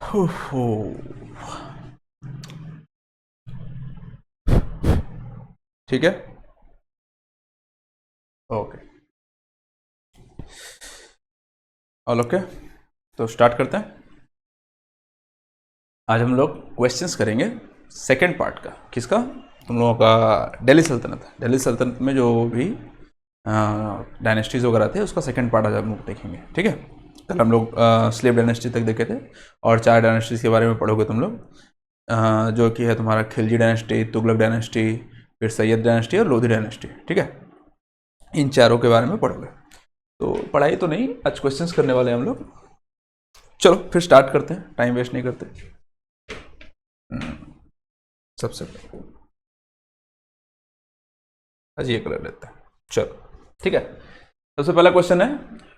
हो। ठीक है, ओके, ऑल ओके। तो स्टार्ट करते हैं। आज हम लोग क्वेश्चंस करेंगे सेकंड पार्ट का। किसका? तुम लोगों का दिल्ली सल्तनत। दिल्ली सल्तनत में जो भी डायनेस्टीज वगैरह थे उसका सेकंड पार्ट आज हम लोग देखेंगे। ठीक है, कल हम लोग स्लेव डायनेस्टी तक देखे थे और 4 डायनेस्टीज के बारे में पढ़ोगे तुम लोग, जो कि है तुम्हारा खिलजी डायनेस्टी, तुगलक डायनेस्टी, फिर सैयद डायनेस्टी और लोधी डायनेस्टी। ठीक है, इन चारों के बारे में पढ़ोगे। तो पढ़ाई तो नहीं, आज क्वेश्चंस करने वाले हैं हम लोग। चलो फिर स्टार्ट करते हैं, टाइम वेस्ट नहीं करते। सबसे पहले आज ये कलर लेते हैं। चलो ठीक है, सबसे पहला क्वेश्चन है,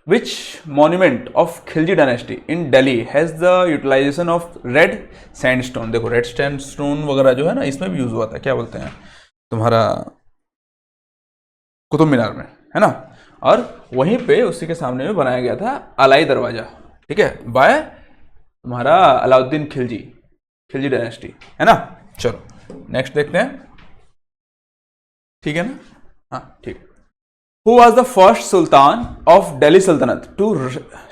which monument of Khilji dynasty in Delhi has the utilization of red sandstone. देखो रेड सैंडस्टोन वगैरह जो है ना, इसमें भी यूज हुआ था। क्या बोलते हैं तुम्हारा, कुतुब मीनार में, है ना। और वहीं पे उसी के सामने में बनाया गया था अलाई दरवाजा। ठीक है, बाय तुम्हारा अलाउद्दीन खिलजी, खिलजी डायनेस्टी, है ना। चलो नेक्स्ट देखते हैं। ठीक है ना, हाँ ठीक। Who was the first Sultan of Delhi Sultanate to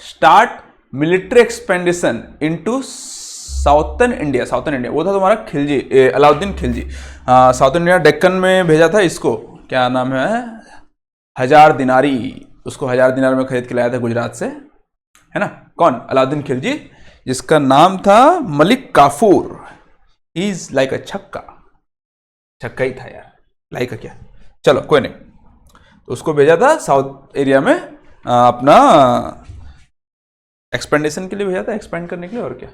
start military expansion into southern India? Southern India वो था तुम्हारा खिलजी, अलाउद्दीन खिलजी। साउथ इंडिया डेक्कन में भेजा था इसको, क्या नाम है, 1000 दिनारी। उसको 1000 दिनार में खरीद के लाया था गुजरात से, है ना। कौन? अलाउद्दीन खिलजी, जिसका नाम था Malik Kafur. He is like अ छक्का, छक्का ही था यार, लाइक अ क्या। चलो कोई नहीं, तो उसको भेजा था साउथ एरिया में अपना एक्सपेंडेशन के लिए भेजा था, एक्सपेंड करने के लिए। और क्या?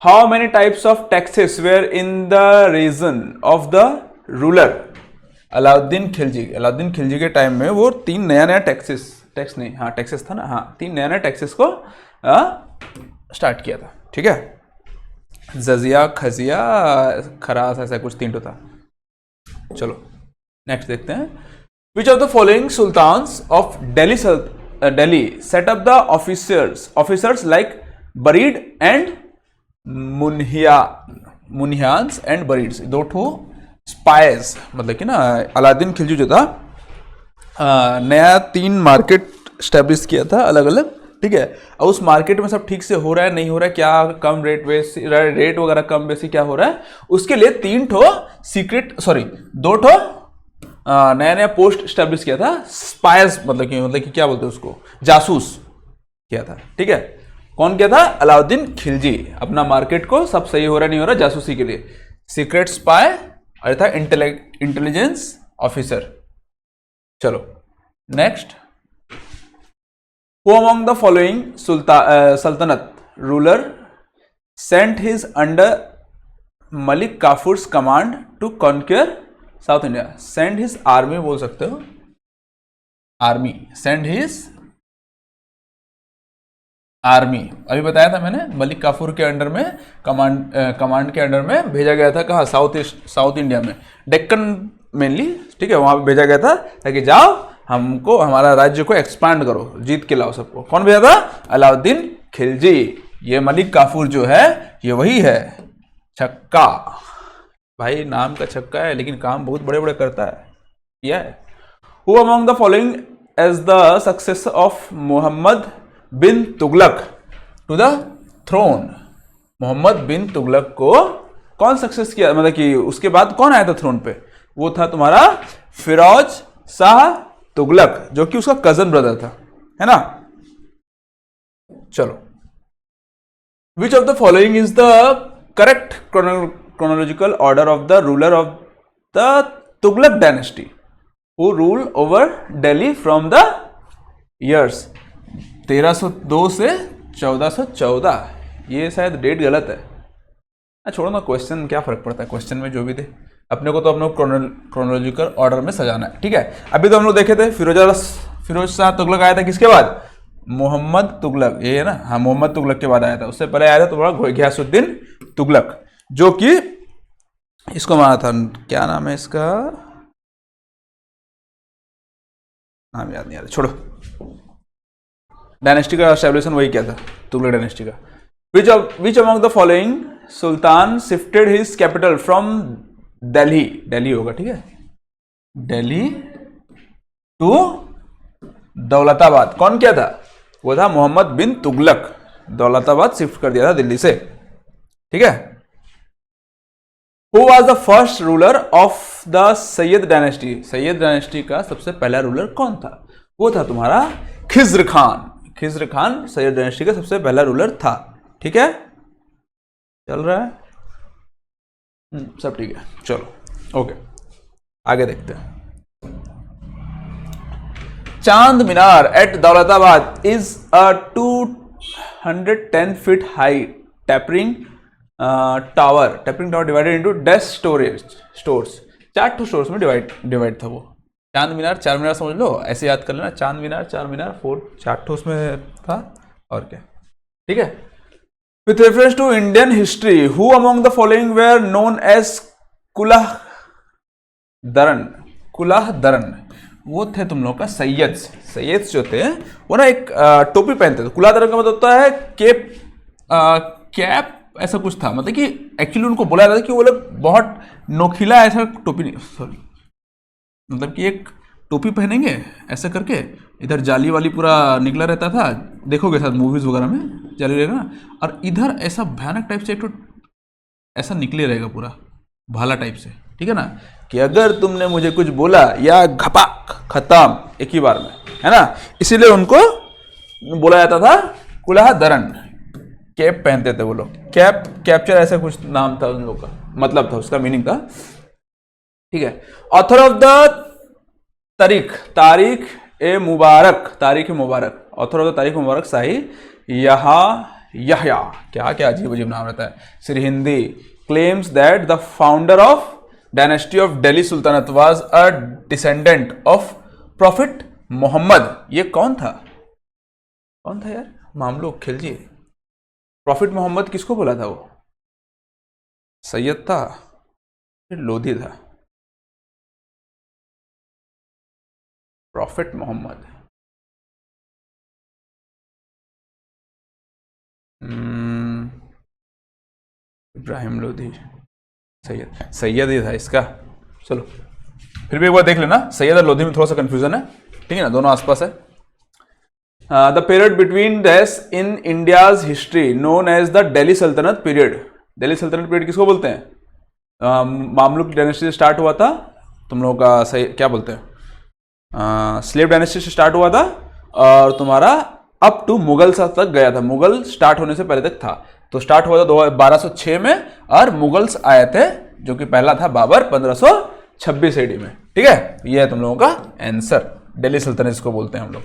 How many types of taxes were in the reason of the ruler Alauddin Khilji? Alauddin Khilji के टाइम में वो 3 नया टैक्स नहीं, हाँ टैक्सेस था ना, हाँ 3 नया टैक्सेस को स्टार्ट किया था। ठीक है, जजिया, खजिया, खरास, ऐसा कुछ 3 था। चलो नेक्स्ट देखते हैं। Which of the following sultans of Delhi set up the officers like Barid and Munhiyans and Barids? 2 ठो स्पाइज, मतलब कि ना अलाउद्दीन खिलजी जो था नया 3 मार्केट स्टैब्लिश किया था अलग अलग। ठीक है, और उस मार्केट में सब ठीक से हो रहा है नहीं हो रहा है, क्या कम रेट वगैरह कम बेसी क्या हो रहा है, उसके लिए 3 ठो सीक्रेट, सॉरी 2 ठो नया नया पोस्ट स्टैब्लिश किया था। स्पाइस मतलब कि क्या बोलते हैं उसको, जासूस किया था। ठीक है, कौन किया था? अलाउद्दीन खिलजी। अपना मार्केट को सब सही हो रहा नहीं हो रहा, जासूसी के लिए सीक्रेट स्पाई और था इंटेलिजेंस ऑफिसर। चलो next. Who among the following sultanate ruler sent his under Malik Kafur's command to conquer south India? Send his army बोल सकते हो, आर्मी, सेंड हिज आर्मी। अभी बताया था मैंने, मलिक काफूर के अंडर में कमांड के अंडर में भेजा गया था। कहाँ? साउथ इंडिया में, डेक्कन मेनली। ठीक है, वहां पे भेजा गया था ताकि जाओ हमको, हमारा राज्य को एक्सपांड करो, जीत के लाओ सबको। कौन भेजा था? अलाउद्दीन खिलजी। ये मलिक काफूर जो है ये वही है, छक्का भाई, नाम का छक्का है लेकिन काम बहुत बड़े बड़े करता है। यह है। Who among the following as the successor of Muhammad bin Tughlaq to the throne? Muhammad bin Tughlaq को कौन सक्सेस किया, मतलब कि उसके बाद कौन आया था थ्रोन पे? वो था तुम्हारा फिरोज शाह तुगलक, जो कि उसका कजन ब्रदर था, है ना। चलो, विच of the following is the correct chronological order of the ruler of the Tughlaq dynasty who ruled over Delhi from the years 1302 से 1414? ये शायद डेट गलत है। छोड़ो ना, क्वेश्चन क्या फर्क पड़ता है, क्वेश्चन में जो भी थे अपने को, तो अपने क्रोनोलॉजिकल ऑर्डर में सजाना है। ठीक है, अभी तो हम लोग देखे थे फिरोज शाह तुगलक आया था किसके बाद? मोहम्मद तुगलक, ये है ना, हाँ मोहम्मद तुगलक के बाद आया था। उससे पहले आया था तुम्हारा घियासुद्दीन तुगलक, जो कि इसको मारा था, क्या नाम है इसका, नाम याद नहीं आ रहा, छोड़ो। डायनेस्टी का एस्टेब्लिशन वही किया था, तुगलक डायनेस्टी का। Which among the following Sultan shifted his capital from Delhi, Delhi होगा ठीक है, दिल्ली टू दौलताबाद। कौन किया था? वो था मोहम्मद बिन तुगलक, दौलताबाद शिफ्ट कर दिया था दिल्ली से, ठीक है। Who was the first ruler of the Syed dynasty? Syed dynasty का सबसे पहला रूलर कौन था? वो था तुम्हारा खिज्र खान। खिज्र खान सैयद डायनेस्टी का सबसे पहला रूलर था, ठीक है। चल रहा है सब ठीक है, चलो ओके आगे देखते हैं। Chand Minar at Daulatabad is a 210 feet high tapering tower divided into dash stores. 4 stores में डिवाइड था वो। चांद मीनार, चार मीनार समझ लो, ऐसे याद कर लेना, चांद मीनार, चार मीनार, 4 उसमें था और क्या, ठीक है। With reference to Indian history, who among the following were known as Kulah Daran? वो थे तुम लोग का सैयद जो थे वो ना एक टोपी पहनते थे। कुलाह दरन का मतलब होता है कैप ऐसा कुछ था, मतलब कि एक्चुअली उनको बोला जाता था कि वो लोग बहुत नोखिला ऐसा टोपी नहीं, सॉरी मतलब कि एक टोपी पहनेंगे ऐसा करके, इधर जाली वाली पूरा निकला रहता था, देखोगे साथ मूवीज वगैरह में जाली रहेगा ना, और इधर ऐसा भयानक टाइप से एक ऐसा निकले रहेगा पूरा भाला टाइप से, ठीक है ना, कि अगर तुमने मुझे कुछ बोला या घपाक खत्म एक ही बार में, है ना। इसीलिए उनको बोला जाता था कुलाह दरन। कैप पहनते थे वो लोग, कैप्चर ऐसा कुछ नाम था उन लोग का, मतलब था उसका मीनिंग था, ठीक है। ऑथर ऑफ द तारीख ए मुबारक, ऑथर ऑफ द तारीख मुबारक शाही यहया, क्या अजीब अजीब नाम रहता है, Sirhindi, claims that the founder of dynasty of Delhi sultanate was a descendant of prophet Muhammad. ये कौन था यार? मामलूक खिलजी। प्रॉफिट मोहम्मद किसको बोला था? वो सैयद था फिर लोधी था? प्रॉफिट मोहम्मद इब्राहिम लोधी, सैयद ही था इसका। चलो फिर भी एक बार देख लेना, सैयद और लोधी में थोड़ा सा कंफ्यूजन है, ठीक है ना, दोनों आसपास है। The period between these in India's history known as the Delhi sultanate period. Delhi sultanate period किसको बोलते हैं? मामलुक डायनेस्टी से स्टार्ट हुआ था, तुम लोगों का सही क्या बोलते हैं, स्लेव डायनेस्टी से स्टार्ट हुआ था और तुम्हारा अप टू मुगल तक गया था। मुगल स्टार्ट होने से पहले तक था, तो स्टार्ट हुआ था 1206 में और मुगल्स आए थे, जो कि पहला था बाबर 1526 एडी में, ठीक है। ये है तुम लोगों का आंसर, दिल्ली सल्तनत इसको बोलते हैं हम लोग।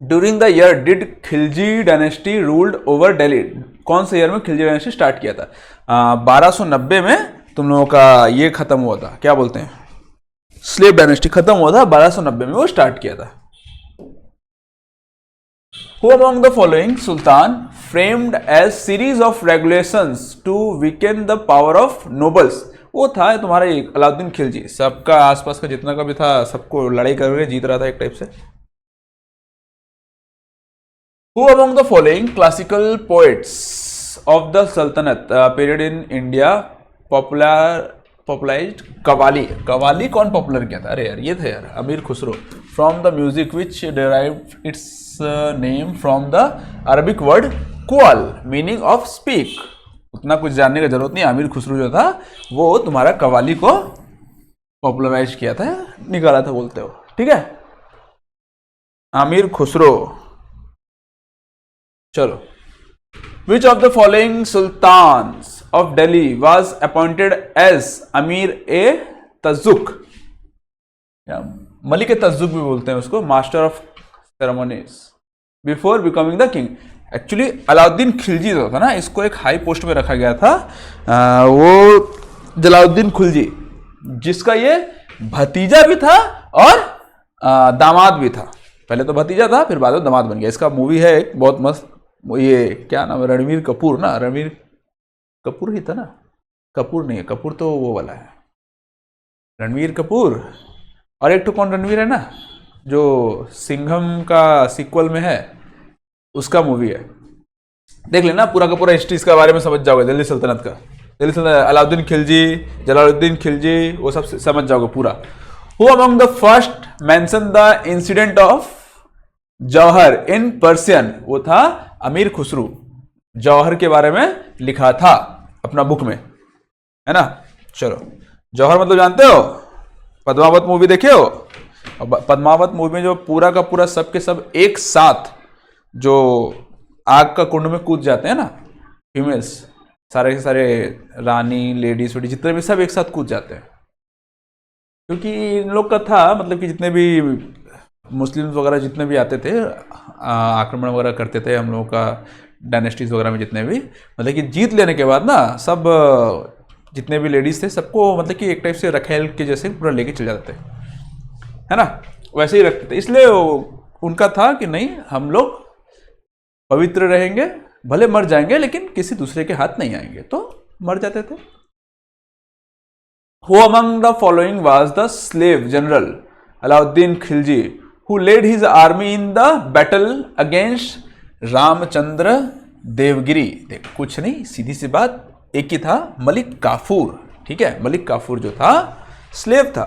During the year did Khilji dynasty ruled over Delhi? कौन से ईयर में खिलजी डायनेस्टी स्टार्ट किया था? 1290 में तुम लोगों का ये खत्म हुआ था, क्या बोलते हैं, स्लेव डायनेस्टी खत्म हुआ था 1290 में, वो स्टार्ट किया था। Who among the following sultan framed as series of regulations to weaken the power of nobles? वो था तुम्हारा अलाउद्दीन खिलजी, सबका आसपास का जितना का भी था सबको लड़ाई करके जीत रहा था एक टाइप से। Who among the following classical poets of the Sultanate period in India popularized qawwali? Qawwali कौन पॉपुलर किया था? अरे यार ये था यार Amir Khusro. From the music which derived its name from the Arabic word qaul meaning of speak. उतना कुछ जानने का जरूरत नहीं, अमीर खुसरो जो था वो तुम्हारा कवाली को पॉपुलराइज किया था, निकाला था बोलते हो, ठीक है, अमीर खुसरो। चलो, which of the following sultans of Delhi was appointed as Amir ए तजुक? मलिक ए तजुक भी बोलते हैं उसको, master of ceremonies before becoming the king. Actually Alauddin Khilji जो था ना, इसको एक हाई पोस्ट में रखा गया था, वो जलाउद्दीन खिलजी, जिसका ये भतीजा भी था और दामाद भी था। पहले तो भतीजा था, फिर बाद में दामाद बन गया। इसका मूवी है एक बहुत मस्त, ये क्या नाम है, रणवीर कपूर ना, रणवीर कपूर ही था ना, कपूर नहीं है, कपूर तो वो वाला है, रणवीर कपूर, और एक तो कौन रणवीर है ना, जो सिंघम का सीक्वल में है, उसका मूवी है, देख लेना पूरा का पूरा हिस्ट्री इसके बारे में समझ जाओगे, दिल्ली सल्तनत का। दिल्ली सल्तनत, अलाउद्दीन खिलजी, जलालुद्दीन खिलजी, वो सब समझ जाओगे पूरा। Who among the first mention the incident of Jauhar in Persian, वो था अमीर खुसरू। जौहर के बारे में लिखा था अपना बुक में, है ना। चलो, जौहर मतलब जानते हो, पद्मावत मूवी देखे हो? पद्मावत मूवी में जो पूरा का पूरा सब के सब एक साथ जो आग का कुंड में कूद जाते हैं ना, फीमेल्स सारे के सारे, रानी, लेडीज वेडीज जितने भी सब एक साथ कूद जाते हैं। क्योंकि इन लोग का था मतलब कि जितने भी मुस्लिम्स वगैरह जितने भी आते थे, आक्रमण वगैरह करते थे हम लोगों का डायनेस्टीज वगैरह में, जितने भी मतलब कि जीत लेने के बाद ना सब जितने भी लेडीज थे सबको मतलब कि एक टाइप से रखेल के जैसे पूरा लेके चले जाते थे, है ना, वैसे ही रखते थे। इसलिए उनका था कि नहीं, हम लोग पवित्र रहेंगे, भले मर जाएंगे लेकिन किसी दूसरे के हाथ नहीं आएंगे, तो मर जाते थे। Who among the following was the slave general Alauddin Khilji who led his army in the battle against Ramchandra Devgiri? देख कुछ नहीं, सीधी सी बात, एक ही था, मलिक काफूर। ठीक है, मलिक काफूर जो था स्लेव था,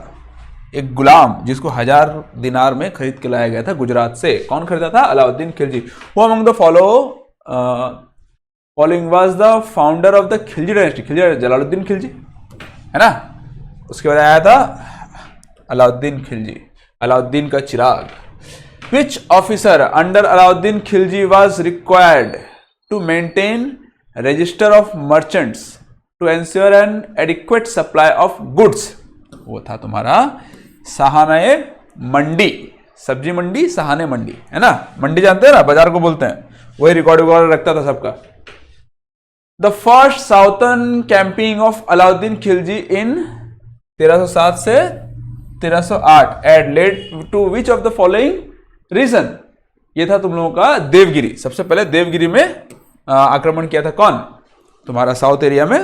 एक गुलाम जिसको 1000 दिनार में खरीद के लाया गया था गुजरात से। कौन खरीदा था? अलाउद्दीन खिलजी। वो among the following was the founder of the Khilji dynasty? Khilji, Jalaluddin Khilji, है ना। उसके बाद आया था अलाउद्दीन खिलजी, अलाउद्दीन का चिराग। Which officer under Alauddin Khilji was required to maintain register of merchants to ensure an adequate supply of goods? वो था तुम्हारा सहाने मंडी, सब्जी मंडी, सहाने मंडी, है ना। मंडी जानते हैं ना, बाजार को बोलते हैं, वही रिकॉर्ड वगैरह रखता था सबका। The first southern camping of Alauddin Khilji in 1307 से 1308 AD led to which of the following region? ये था तुम लोगों का देवगिरी। सबसे पहले देवगिरी में आक्रमण किया था कौन? तुम्हारा साउथ एरिया में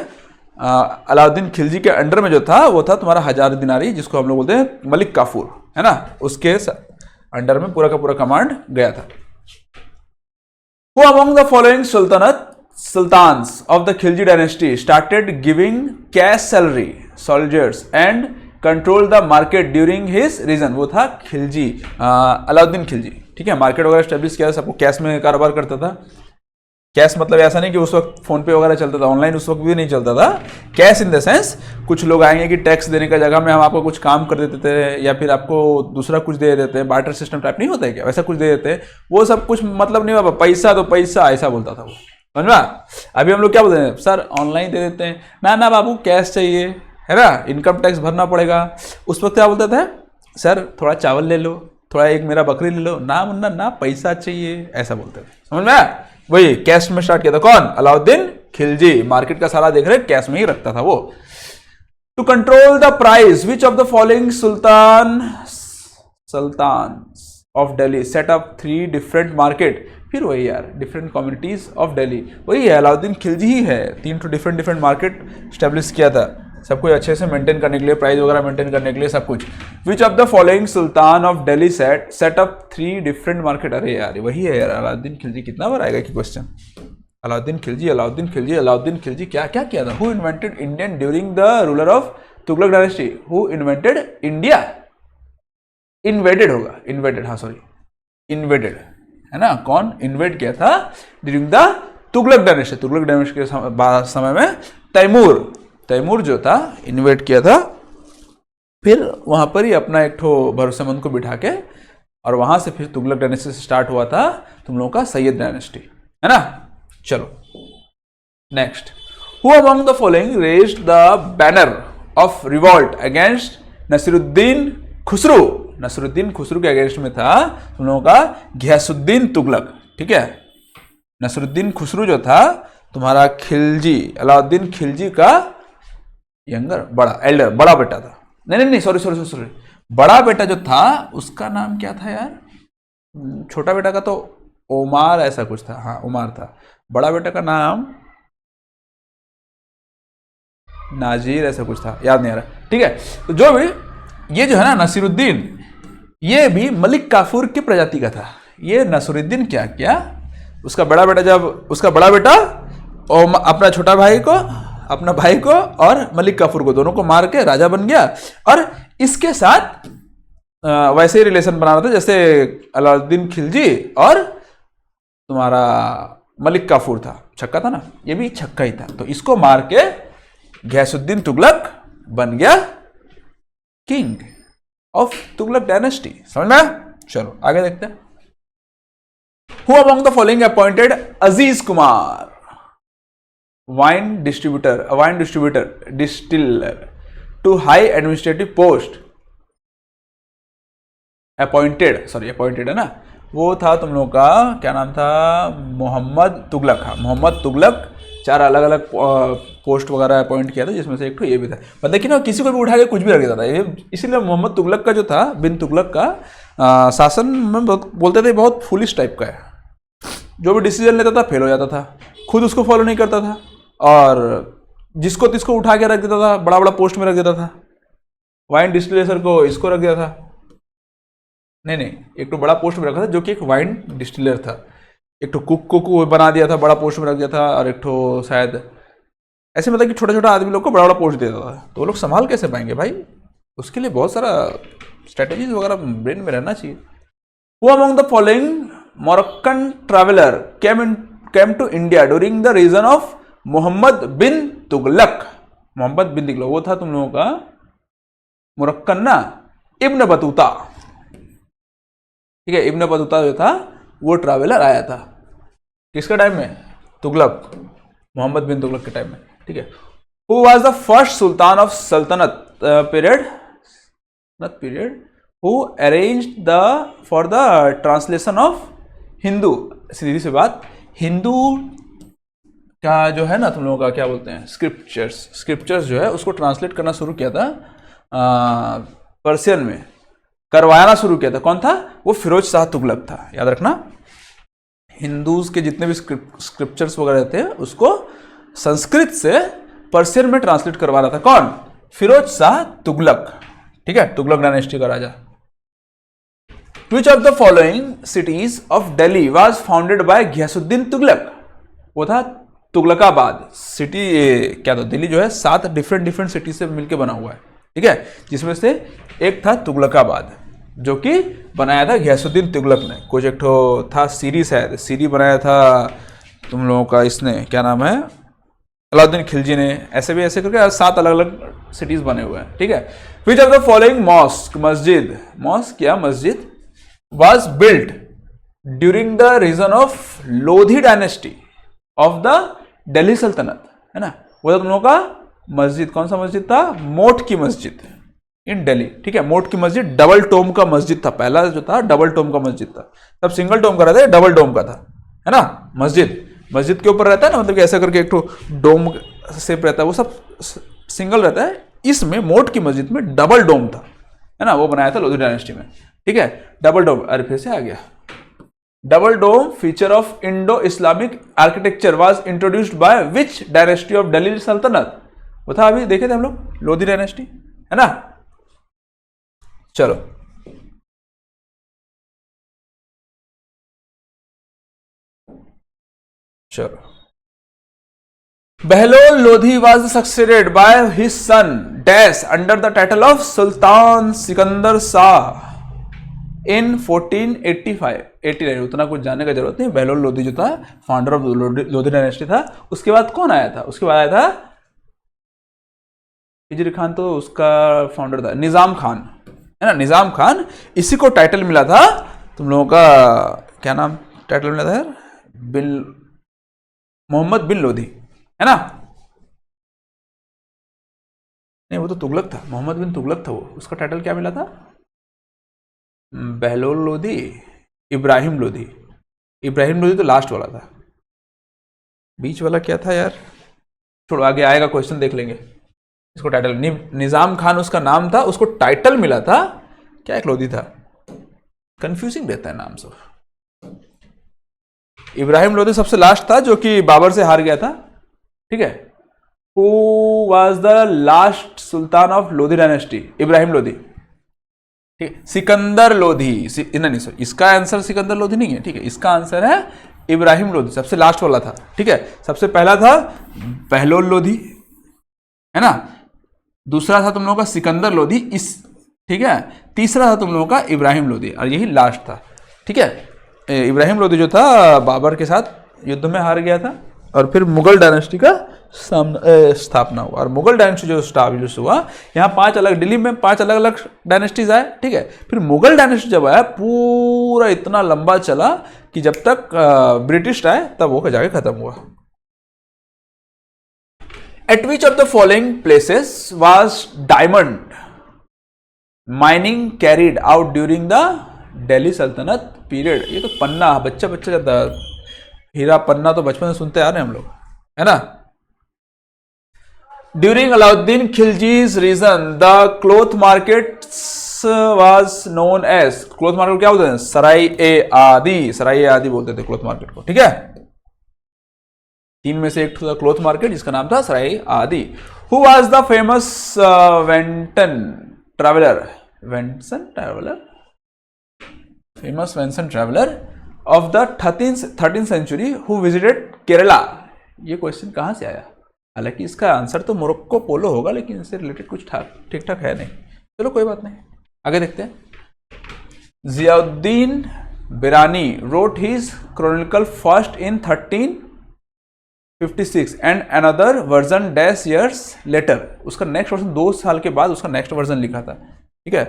अलाउद्दीन खिलजी के अंडर में जो था वो था तुम्हारा 1000 दिनारी, जिसको हम लोग बोलते हैं मलिक काफूर, है ना। उसके अंडर में पूरा का पूरा कमांड गया था। Who among the following sultans of the Khilji dynasty started giving cash salary soldiers and controlled the market during his reign? वो था खिलजी, अलाउद्दीन खिलजी। ठीक है, मार्केट वगैरह स्टेब्लिश किया, सबको कैश में कारोबार करता था। कैश मतलब ऐसा नहीं कि उस वक्त फोन पे वगैरह चलता था, ऑनलाइन उस वक्त भी नहीं चलता था। कैश इन द सेंस, कुछ लोग आएंगे कि टैक्स देने का जगह में हम आपको कुछ काम कर देते थे या फिर आपको दूसरा कुछ दे देते हैं, बार्टर सिस्टम टाइप नहीं होता है क्या, वैसा कुछ दे देते हैं। वो सब कुछ मतलब नहीं बाबा, पैसा तो पैसा, ऐसा बोलता था वो, समझा। अभी हम लोग क्या बोलते हैं, सर ऑनलाइन दे देते हैं, ना ना बाबू कैश चाहिए, है ना, इनकम टैक्स भरना पड़ेगा। उस वक्त क्या बोलते थे, सर थोड़ा चावल ले लो, थोड़ा एक मेरा बकरी ले लो, ना मुन्ना ना पैसा चाहिए, ऐसा बोलते थे, समझ में। वही कैश में स्टार्ट किया था कौन? अलाउद्दीन खिलजी। मार्केट का सारा देख रहे कैश में ही रखता था वो। To control the price which of the following sultan of Delhi set up 3 different market? फिर वही यार, डिफरेंट कम्युनिटीज ऑफ दिल्ली, वही है, अलाउद्दीन खिलजी ही है। 3 डिफरेंट मार्केट स्टेब्लिश किया था, सब कुछ अच्छे से मेंटेन करने के लिए, प्राइस वगैरह मेंटेन करने के लिए, सब कुछ। विच of the following sultan of Delhi set up 3 different market? अरे यार वही है यार, अलाउद्दीन खिलजी। कितना बार आएगा कि क्वेश्चन? अलाउद्दीन खिलजी, अलाउद्दीन खिलजी, अलाउद्दीन खिलजी क्या क्या किया था? Who invented Indian during the ruler of Tughlaq dynasty? Who invented India? Invaded होगा, इन्वेडेड, हाँ सॉरी, इन्वेडेड, है ना। कौन इन्वेड किया था during the Tughlaq dynasty? Tughlaq dynasty के समय में तैमूर जो था इन्वेट किया था। फिर वहां पर ही अपना एक ठो भरोसेमंद को बिठा के, और वहां से फिर तुगलक डायनेस्टी से स्टार्ट हुआ था तुम लोगों का सैयद डायनेस्टी, है ना। चलो next, who among the following raised the banner of revolt against Nasiruddin Khusrau? Nasiruddin Khusrau के अगेंस्ट में था तुम लोगों का घियासुद्दीन तुगलक। ठीक है, नसीरुद्दीन खुसरू जो था तुम्हारा खिलजी, अलाउद्दीन खिलजी का यंगर, बड़ा एल्डर, बड़ा बेटा था। नहीं सॉरी, बड़ा बेटा जो था उसका नाम क्या था यार? छोटा बेटा का तो उमार ऐसा कुछ था, हाँ उमार था। बड़ा बेटा का नाम नाजीर ऐसा कुछ था, याद नहीं आ रहा। ठीक है, तो जो भी ये जो है ना नसीरुद्दीन, ये भी मलिक काफूर की प्रजाति का था। ये नसीरुद्दीन क्या किया, उसका बड़ा बेटा जब उसका बड़ा बेटा और अपना छोटा भाई को, अपना भाई को और मलिक काफूर को, दोनों को मार के राजा बन गया। और इसके साथ वैसे ही रिलेशन बना रहा था जैसे अलाउद्दीन खिलजी और तुम्हारा मलिक काफूर था। छक्का था ना, ये भी छक्का ही था। तो इसको मार के गयासुद्दीन तुगलक बन गया किंग ऑफ तुगलक डायनेस्टी। समझ में आया? चलो आगे देखते हैं। Who among the following appointed Aziz Kumar, wine distiller to high administrative post? appointed है ना, वो था तुम लोगों का क्या नाम था, मोहम्मद तुगलक। हाँ, मोहम्मद तुगलक 4 अलग अलग पोस्ट वगैरह अपॉइंट किया था, जिसमें से एक तो ये भी था। पर देखिए ना, किसी को भी उठा के कुछ भी रख देता था ये, इसीलिए मोहम्मद तुगलक का जो था, बिन तुगलक का शासन में बोलते थे बहुत फुलिश टाइप का है। जो भी डिसीजन लेता था फेल हो जाता था, खुद उसको फॉलो नहीं करता था, और जिसको तिसको उठा के रख देता था, बड़ा बड़ा पोस्ट में रख देता था। वाइन डिस्टिलेटर को इसको रख दिया था, नहीं, एक तो बड़ा पोस्ट में रखा था जो कि एक वाइन डिस्टिलर था। एक तो कुक को बना दिया था, बड़ा पोस्ट में रख दिया था, और एक तो शायद ऐसे मतलब कि छोटा छोटा आदमी लोग को बड़ा बड़ा पोस्ट देता था। तो वो लोग संभाल कैसे पाएंगे भाई? उसके लिए बहुत सारा स्ट्रेटेजीज वगैरह ब्रेन में रहना चाहिए। Who among the following Moroccan traveller came to India during the reason of Muhammad bin Tughlaq. Muhammad bin Tughlaq वो था तुम लोगों का मोरक्कन ना, इब्न बतूता। ठीक है, इब्न बतूता जो था वो ट्रैवलर आया था किसके टाइम में? तुगलक, मोहम्मद बिन तुगलक के टाइम में। ठीक है। Who was the first sultan of sultanate period who arranged for the translation of Hindu. सीधी सी बात, हिंदू का जो है ना तुम लोगों का क्या बोलते हैं, स्क्रिप्चर्स जो है उसको ट्रांसलेट करना शुरू किया था पर्शियन में, करवाना शुरू किया था। कौन था वो? फिरोज शाह तुगलक था। याद रखना, हिंदूज के जितने भी स्क्रिप्चर्स वगैरह थे उसको संस्कृत से पर्शियन में ट्रांसलेट करवा रहा था। कौन? फिरोज शाह तुगलक। ठीक है, तुगलक डायनेस्टी का राजा। Which of the following cities of Delhi was founded by Ghiyasuddin Tughlaq? वो था तुगलकाबाद सिटी। क्या था? दिल्ली जो है 7 डिफरेंट सिटी से मिलकर बना हुआ है। ठीक है, जिसमें से एक था तुगलकाबाद जो कि बनाया था घियासुद्दीन तुगलक ने। कुछ एक ठो था सीरी, शायद सीरी बनाया था तुम लोगों का इसने, क्या नाम है, अलाउद्दीन खिलजी ने। ऐसे भी ऐसे करके 7 अलग अलग सिटीज बने हुए हैं। ठीक है। Which of the following mosque या मस्जिद was built during the reign of Lodhi dynasty of the Delhi sultanate, है ना। वो तुम लोगों का मस्जिद कौन सा मस्जिद था? मोट की मस्जिद इन दिल्ली। ठीक है, मोट की मस्जिद डबल टोम का मस्जिद था। पहला जो था डबल टोम का मस्जिद था, तब सिंगल टोम का रहता है, डबल टोम का था, है ना। मस्जिद के ऊपर रहता है ना, मतलब कि ऐसा करके एक तो डोम शेप रहता है, वो सब सिंगल रहता है। इसमें मोट की मस्जिद में डबल डोम था, है ना, वो बनाया था लोधी डायनेस्टी में। ठीक है, डबल डोम, अरे फिर से आ गया। Double dome feature of Indo Islamic architecture was introduced by which dynasty of Delhi sultanate? वो था अभी देखे थे हम लोग, लोधी डायनेस्टी, है ना। चलो Bahlol Lodi was succeeded by his son dash under the title of sultan Sikandar Shah in 1489। उतना कुछ जानने का जरूरत नहीं। बहलोल लोधी जो था फाउंडर ऑफ लोधी डायनेस्टी था। उसके बाद कौन आया था? उसके बाद आया था हिजरी खान, तो उसका फाउंडर था निजाम खान, है ना। निजाम खान, इसी को टाइटल मिला था तुम लोगों का, क्या नाम टाइटल मिला था यार? मोहम्मद बिन लोधी, है ना। नहीं, वो तो तुगलक था, मोहम्मद बिन तुगलक था वो। उसका टाइटल क्या मिला था? बहलोल लोधी, इब्राहिम लोधी तो लास्ट वाला था। बीच वाला क्या था यार? छोड़ो, आगे आएगा क्वेश्चन, देख लेंगे। इसको टाइटल निजाम खान उसका नाम था, उसको टाइटल मिला था क्या? एक लोधी था। कंफ्यूजिंग रहता है नाम सब। इब्राहिम लोधी सबसे लास्ट था, जो कि बाबर से हार गया था। ठीक है। Who was the last Sultan of Lodhi dynasty? Ibrahim Lodhi. ठीक, सिकंदर लोधी नहीं, इसका आंसर सिकंदर लोधी नहीं है। ठीक है, इसका आंसर है इब्राहिम लोधी, सबसे लास्ट वाला था, ठीक है। सबसे पहला था बहलोल लोधी, है ना। दूसरा था तुम लोगों का सिकंदर लोधी, इस, ठीक है। तीसरा था तुम लोगों का इब्राहिम लोधी, और यही लास्ट था, ठीक है। इब्राहिम लोधी जो था बाबर के साथ युद्ध में हार गया था, और फिर मुगल डायनेस्टी का स्थापना हुआ। और मुगल डायनेस्टी जो स्टैब्लिश हुआ, यहाँ 5 अलग, दिल्ली में 5 अलग अलग डायनेस्टीज आए, ठीक है। फिर मुगल डायनेस्टी जब आया, पूरा इतना लंबा चला कि जब तक ब्रिटिश आए तब वो जाके खत्म हुआ। Eight which of the following places was diamond mining carried out during the Delhi sultanate period? ये तो पन्ना, बच्चा बच्चा जाता, हीरा पन्ना तो बचपन में सुनते आ रहे हैं हम लोग, है ना। During Alauddin Khilji's region the cloth market was known as, cloth market क्या बोलते हैं? सराय ए आदि, सराय ए आदि बोलते थे क्लोथ मार्केट को, ठीक है। 3 में से एक था क्लोथ मार्केट जिसका नाम था Sarai Adl. Who was the famous Venetian traveller, famous Venetian traveler of the 13th century who visited Kerala? ये क्वेश्चन कहाँ से आया? हालांकि इसका आंसर तो मोरक्को पोलो होगा, लेकिन इससे रिलेटेड कुछ ठीक ठाक है नहीं। चलो कोई बात नहीं, आगे देखते हैं। Ziauddin Barani wrote his chronicle first in 1356 and another version dash years later. उसका नेक्स्ट वर्जन 2 साल के बाद उसका नेक्स्ट वर्जन लिखा था, ठीक है।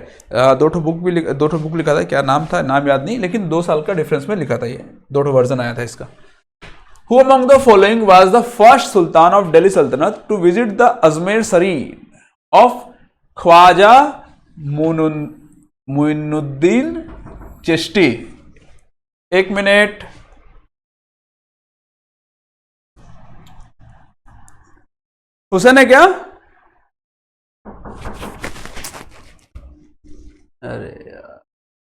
2 बुक लिखा था, क्या नाम था, नाम याद नहीं, लेकिन 2 साल का डिफरेंस में लिखा था, ये 2 वर्जन आया था इसका। Who among the following was the first Sultan of Delhi Sultanate to visit the Ajmer Sharif of Khwaja Muinuddin Chishti? 1 minute. Hussain है क्या? अरे यार,